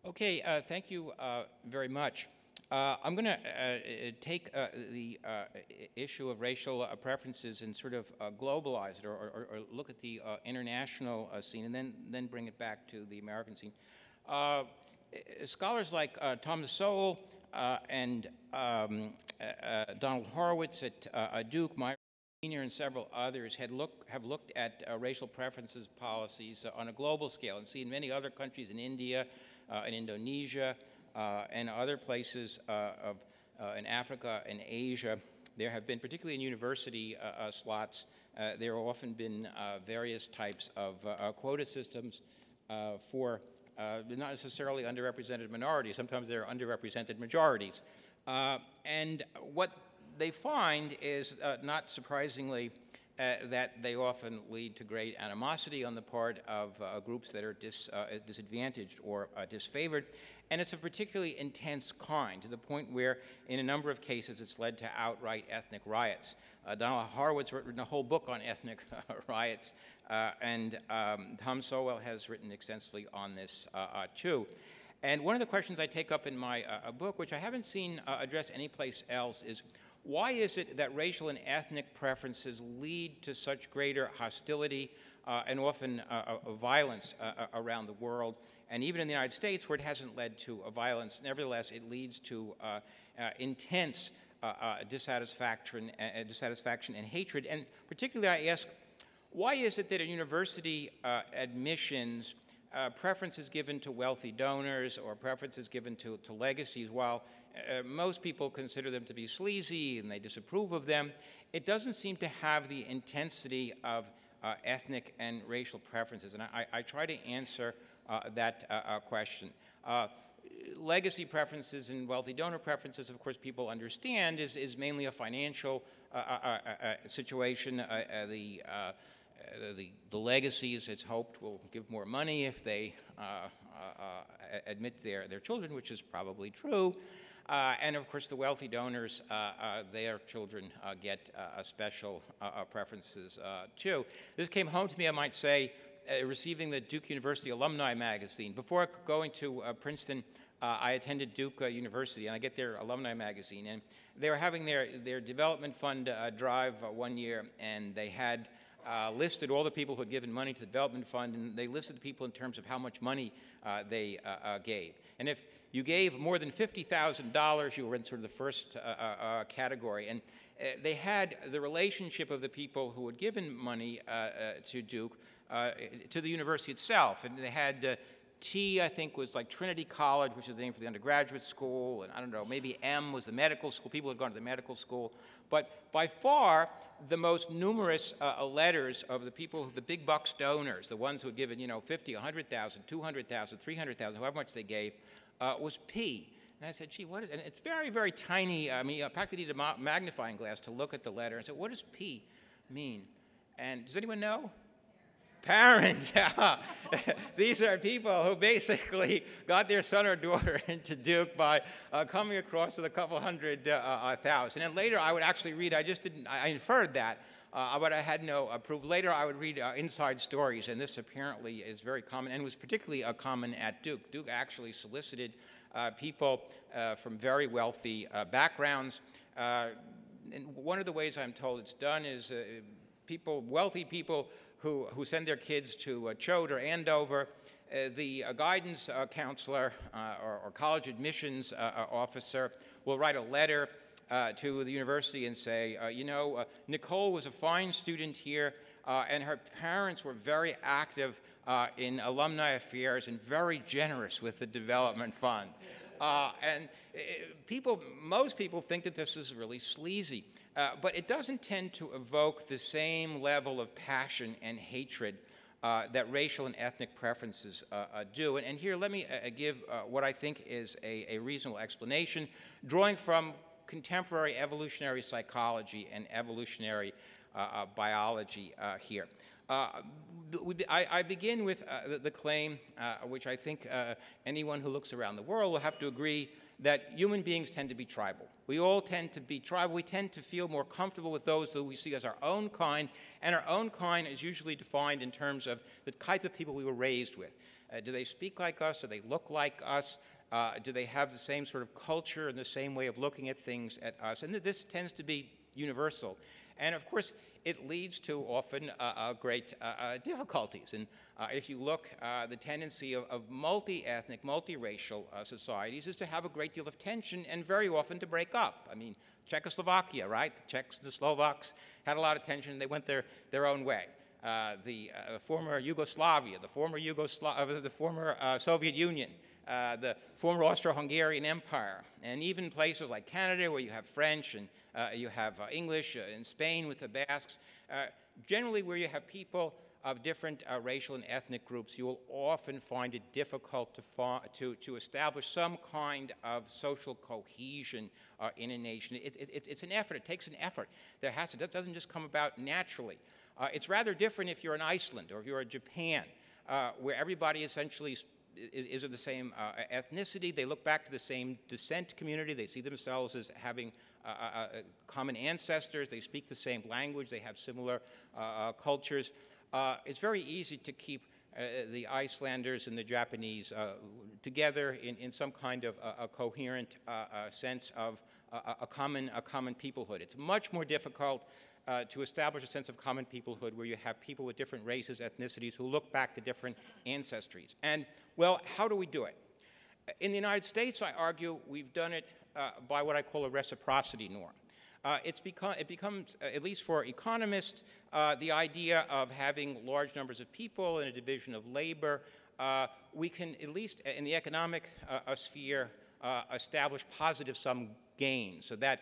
Okay, thank you very much. I'm going to take the issue of racial preferences and sort of globalize it, or look at the international scene, and then bring it back to the American scene. Scholars like Thomas Sowell and Donald Horowitz at Duke, Myron Sr. and several others have looked at racial preferences policies on a global scale, and see in many other countries, in India, in Indonesia, and other places in Africa and Asia, there have been, particularly in university slots, there have often been various types of quota systems for not necessarily underrepresented minorities. Sometimes they're underrepresented majorities. And what they find is, not surprisingly, that they often lead to great animosity on the part of groups that are disadvantaged or disfavored. And it's a particularly intense kind, to the point where, in a number of cases, it's led to outright ethnic riots. Donald Horowitz written a whole book on ethnic riots, and Tom Sowell has written extensively on this too. And one of the questions I take up in my book, which I haven't seen addressed anyplace else, is why is it that racial and ethnic preferences lead to such greater hostility and often violence around the world? And even in the United States, where it hasn't led to violence, nevertheless, it leads to intense dissatisfaction and hatred. And particularly, I ask, why is it that in university admissions, preferences given to wealthy donors or preferences given to legacies, while most people consider them to be sleazy and they disapprove of them, it doesn't seem to have the intensity of ethnic and racial preferences. And I try to answer that question. Legacy preferences and wealthy donor preferences, of course, people understand is mainly a financial situation. The legacies, it's hoped, will give more money if they admit their children, which is probably true. And of course, the wealthy donors, their children get special preferences too. This came home to me, I might say, receiving the Duke University Alumni Magazine. Before going to Princeton, I attended Duke University, and I get their alumni magazine. And they were having their development fund drive one year, and they had listed all the people who had given money to the development fund, and they listed the people in terms of how much money they gave. And if you gave more than $50,000, you were in sort of the first category. And they had the relationship of the people who had given money to Duke to the university itself. And they had T, I think, was like Trinity College, which is the name for the undergraduate school, and I don't know, maybe M was the medical school. People had gone to the medical school. But by far, the most numerous letters of the people, the big bucks donors, the ones who had given, 50, 100,000, 200,000, 300,000, however much they gave, was P. And I said, gee, what is, and it's very, very tiny. I mean, I practically need a magnifying glass to look at the letter. I said, what does P mean? And does anyone know? Parent. These are people who basically got their son or daughter into Duke by coming across with a couple hundred thousand. And later I would actually read, I inferred that, but I had no proof. Later I would read inside stories, and this apparently is very common, and was particularly common at Duke. Duke actually solicited people from very wealthy backgrounds. And one of the ways I'm told it's done is wealthy people who send their kids to Choate or Andover, the guidance counselor or college admissions officer will write a letter to the university and say, Nicole was a fine student here, and her parents were very active in alumni affairs and very generous with the development fund. And most people think that this is really sleazy. But it doesn't tend to evoke the same level of passion and hatred that racial and ethnic preferences do. And here, let me give what I think is a reasonable explanation, drawing from contemporary evolutionary psychology and evolutionary biology here. I begin with the claim, which I think anyone who looks around the world will have to agree, that human beings tend to be tribal. We all tend to be tribal. We tend to feel more comfortable with those who we see as our own kind, and our own kind is usually defined in terms of the type of people we were raised with. Do they speak like us? Do they look like us? Do they have the same sort of culture and the same way of looking at things at us? And this tends to be universal. And of course, it leads to often great difficulties. And if you look, the tendency of multi-ethnic, multiracial societies is to have a great deal of tension and very often to break up. I mean, Czechoslovakia, right? The Czechs and the Slovaks had a lot of tension and they went their own way. The former Yugoslavia, the former Soviet Union, the former Austro-Hungarian Empire, and even places like Canada where you have French and you have English, in Spain with the Basques, generally where you have people of different racial and ethnic groups, you will often find it difficult to establish some kind of social cohesion in a nation. It's an effort. It takes an effort. It doesn't just come about naturally. It's rather different if you're in Iceland or if you're in Japan, where everybody essentially is of the same ethnicity. They look back to the same descent community. They see themselves as having common ancestors. They speak the same language. They have similar cultures. It's very easy to keep the Icelanders and the Japanese together in some kind of a coherent sense of a common peoplehood. It's much more difficult to establish a sense of common peoplehood where you have people with different races, ethnicities, who look back to different ancestries. And, well, how do we do it? In the United States, I argue, we've done it by what I call a reciprocity norm. It becomes, at least for economists, the idea of having large numbers of people in a division of labor. We can, at least in the economic sphere, establish positive sum gains so that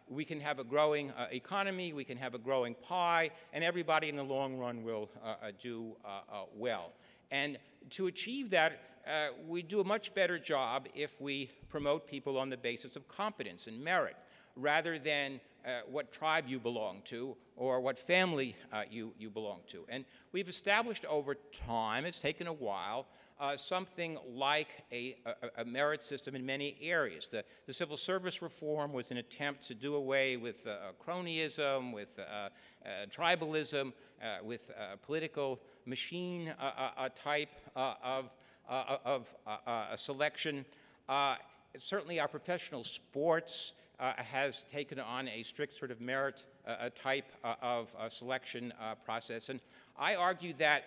we can have a growing economy, we can have a growing pie, and everybody in the long run will do well. And to achieve that, we do a much better job if we promote people on the basis of competence and merit, rather than what tribe you belong to or what family you belong to. And we've established over time, it's taken a while, something like a merit system in many areas. The civil service reform was an attempt to do away with cronyism, with tribalism, with political machine type of selection. Certainly our professional sports has taken on a strict sort of merit type of selection process. And I argue that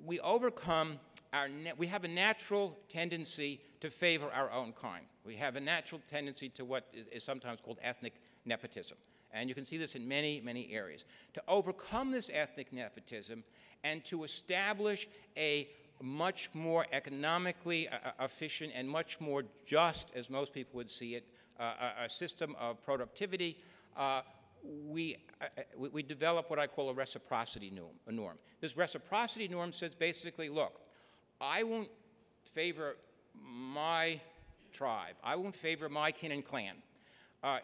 we have a natural tendency to favor our own kind. We have a natural tendency to what is sometimes called ethnic nepotism. And you can see this in many, many areas. To overcome this ethnic nepotism and to establish a much more economically efficient and much more just, as most people would see it, a system of productivity, we develop what I call a reciprocity norm. This reciprocity norm says basically, look, I won't favor my tribe. I won't favor my kin and clan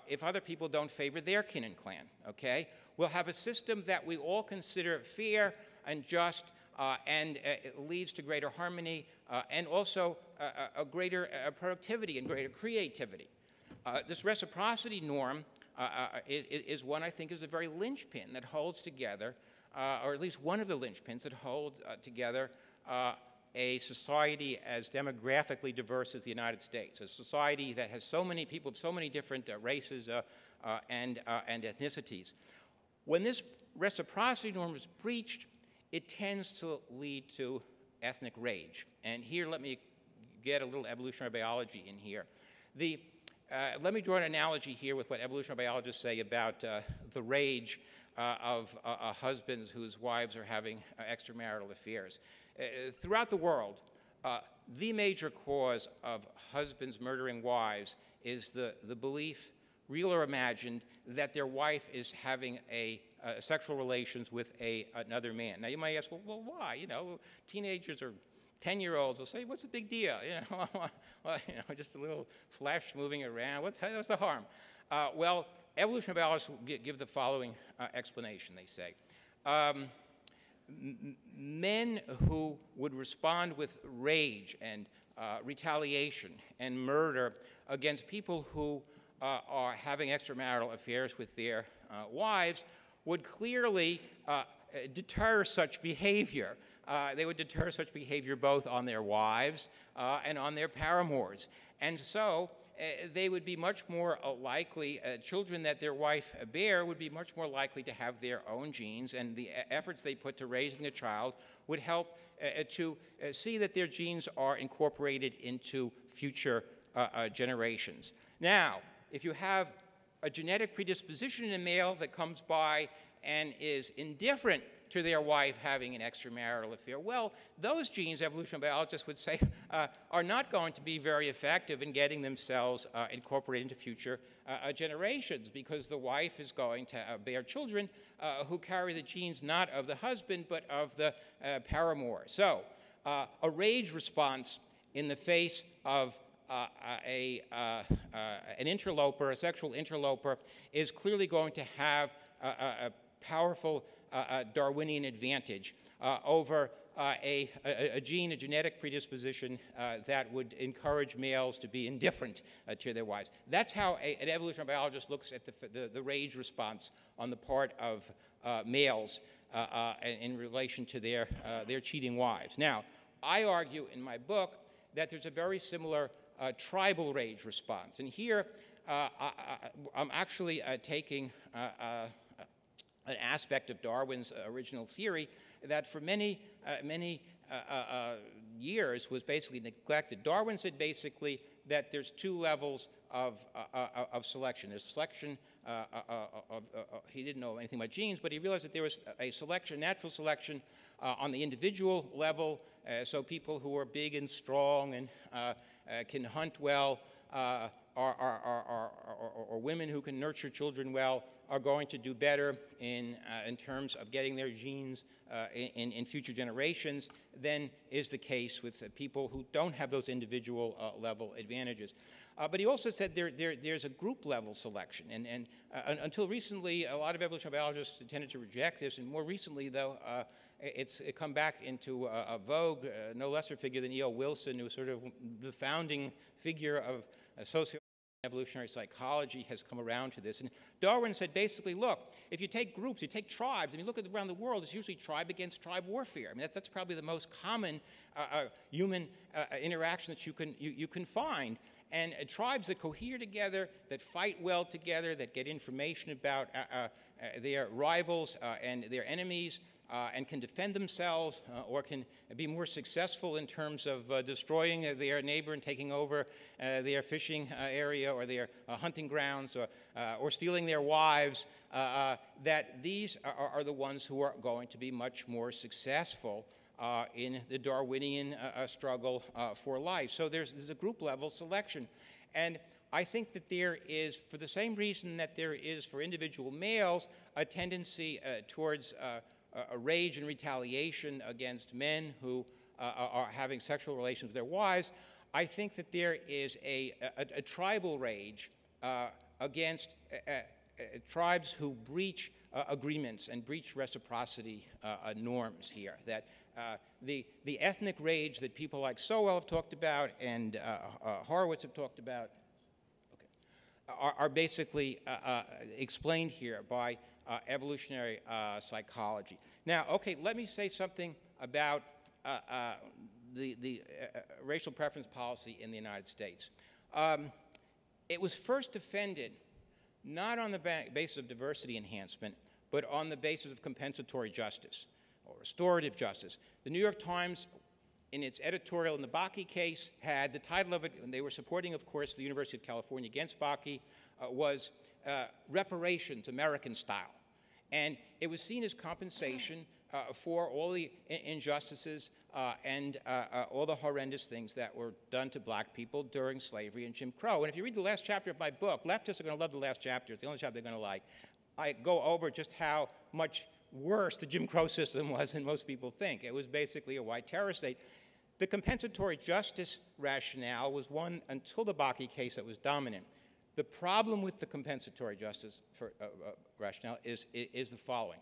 if other people don't favor their kin and clan, okay? We'll have a system that we all consider fair and just, and it leads to greater harmony and also a greater productivity and greater creativity. This reciprocity norm is one I think is a very linchpin that holds together, or at least one of the linchpins that hold together a society as demographically diverse as the United States, a society that has so many people of so many different races and ethnicities. When this reciprocity norm is breached, it tends to lead to ethnic rage. And here, let me get a little evolutionary biology in here. Let me draw an analogy here with what evolutionary biologists say about the rage of husbands whose wives are having extramarital affairs. Throughout the world, the major cause of husbands murdering wives is the belief, real or imagined, that their wife is having sexual relations with another man. Now you might ask, well, why? You know, teenagers or 10-year-olds will say, what's the big deal? You know, well, you know, just a little flesh moving around. What's the harm? Well, evolutionary biologists give the following explanation, they say. Men who would respond with rage and retaliation and murder against people who are having extramarital affairs with their wives would clearly deter such behavior they would deter such behavior both on their wives and on their paramours. And so they would be much more likely, children that their wife bear would be much more likely to have their own genes, and the efforts they put to raising a child would help to see that their genes are incorporated into future generations. Now, if you have a genetic predisposition in a male that comes by and is indifferent to their wife having an extramarital affair, well, those genes, evolutionary biologists would say, are not going to be very effective in getting themselves incorporated into future generations, because the wife is going to bear children who carry the genes not of the husband but of the paramour. So a rage response in the face of an interloper, a sexual interloper, is clearly going to have a powerful Darwinian advantage over a genetic predisposition that would encourage males to be indifferent to their wives. That's how an evolutionary biologist looks at the rage response on the part of males in relation to their cheating wives. Now, I argue in my book that there's a very similar tribal rage response. And here, I'm actually taking an aspect of Darwin's original theory that for many years was basically neglected. Darwin said basically that there's two levels of selection. There's selection he didn't know anything about genes, but he realized that there was a selection, natural selection on the individual level, so people who are big and strong and can hunt well, or women who can nurture children well are going to do better in terms of getting their genes in future generations than is the case with people who don't have those individual level advantages. But he also said there's a group level selection, and until recently a lot of evolutionary biologists tended to reject this, and more recently though it's come back into a vogue. No lesser figure than E.O. Wilson, who was sort of the founding figure of evolutionary psychology, has come around to this. And Darwin said basically, look, if you take groups, you take tribes, and you look at around the world, it's usually tribe against tribe warfare. I mean, that's probably the most common human interaction that you can find. And tribes that cohere together, that fight well together, that get information about their rivals and their enemies, and can defend themselves or can be more successful in terms of destroying their neighbor and taking over their fishing area or their hunting grounds, or stealing their wives, that these are the ones who are going to be much more successful in the Darwinian struggle for life. So there's a group level selection. And I think that there is, for the same reason that there is for individual males, a tendency towards a rage and retaliation against men who are having sexual relations with their wives, I think that there is a tribal rage against tribes who breach agreements and breach reciprocity norms here. That the ethnic rage that people like Sowell have talked about and Horowitz have talked about are basically explained here by evolutionary psychology. Now, okay, let me say something about the racial preference policy in the United States. It was first defended not on the basis of diversity enhancement, but on the basis of compensatory justice or restorative justice. The New York Times, in its editorial in the Bakke case, had the title of it, and they were supporting, of course, the University of California against Bakke, was Reparations, American Style. And it was seen as compensation for all the injustices and all the horrendous things that were done to black people during slavery and Jim Crow. And if you read the last chapter of my book, leftists are going to love the last chapter. It's the only chapter they're going to like. I go over just how much worse the Jim Crow system was than most people think. It was basically a white terror state. The compensatory justice rationale was one, until the Bakke case, that was dominant. The problem with the compensatory justice rationale is the following.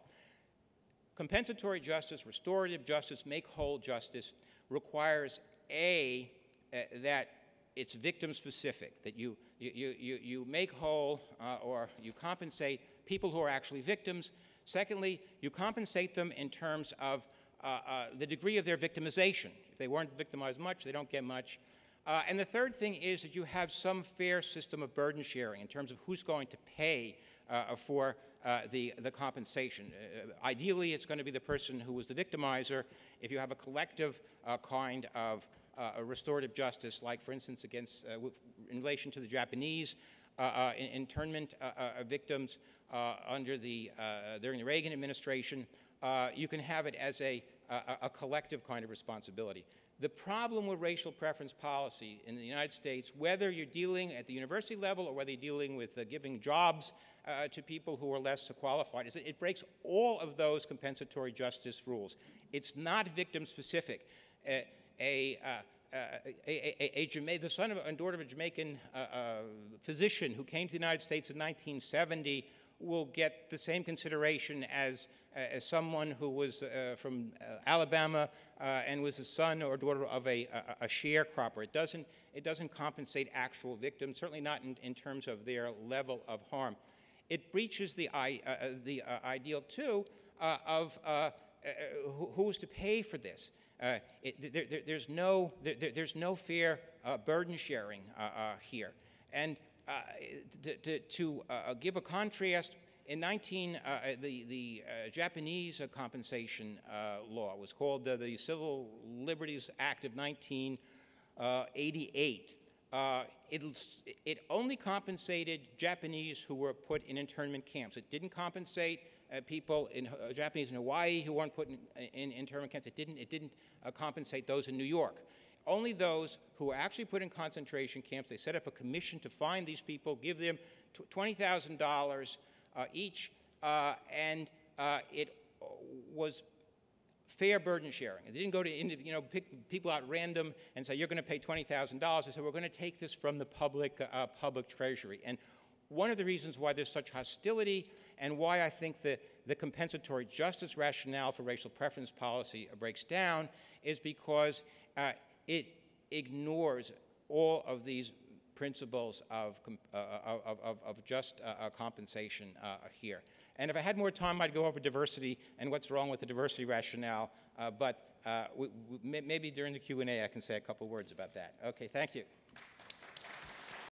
Compensatory justice, restorative justice, make whole justice requires, A, that it's victim specific, that you make whole or you compensate people who are actually victims. Secondly, you compensate them in terms of the degree of their victimization. If they weren't victimized much, they don't get much. And the third thing is that you have some fair system of burden sharing in terms of who's going to pay for the compensation. Ideally, it's going to be the person who was the victimizer. If you have a collective kind of restorative justice, like, for instance, against, in relation to the Japanese internment victims during the Reagan administration, you can have it as a collective kind of responsibility. The problem with racial preference policy in the United States, whether you're dealing at the university level or whether you're dealing with giving jobs to people who are less qualified, is that it breaks all of those compensatory justice rules. It's not victim specific. The son and daughter of a Jamaican physician who came to the United States in 1970 will get the same consideration as someone who was from Alabama and was the son or daughter of a sharecropper. It doesn't compensate actual victims, certainly not in terms of their level of harm. It breaches the ideal, too, of who's to pay for this. There's no fair burden sharing here. And to give a contrast, in the Japanese compensation law was called the Civil Liberties Act of 1988. It only compensated Japanese who were put in internment camps. It didn't compensate people Japanese in Hawaii who weren't put in internment camps. It didn't compensate those in New York. Only those who were actually put in concentration camps. They set up a commission to find these people, give them $20,000 each, and it was fair burden sharing. It didn't go to pick people out random and say, you're going to pay $20,000. They said, we're going to take this from the public treasury. And one of the reasons why there's such hostility and why I think the compensatory justice rationale for racial preference policy breaks down is because it ignores all of these principles of just compensation here. And if I had more time, I'd go over diversity and what's wrong with the diversity rationale. But maybe during the Q&A, I can say a couple words about that. OK, thank you.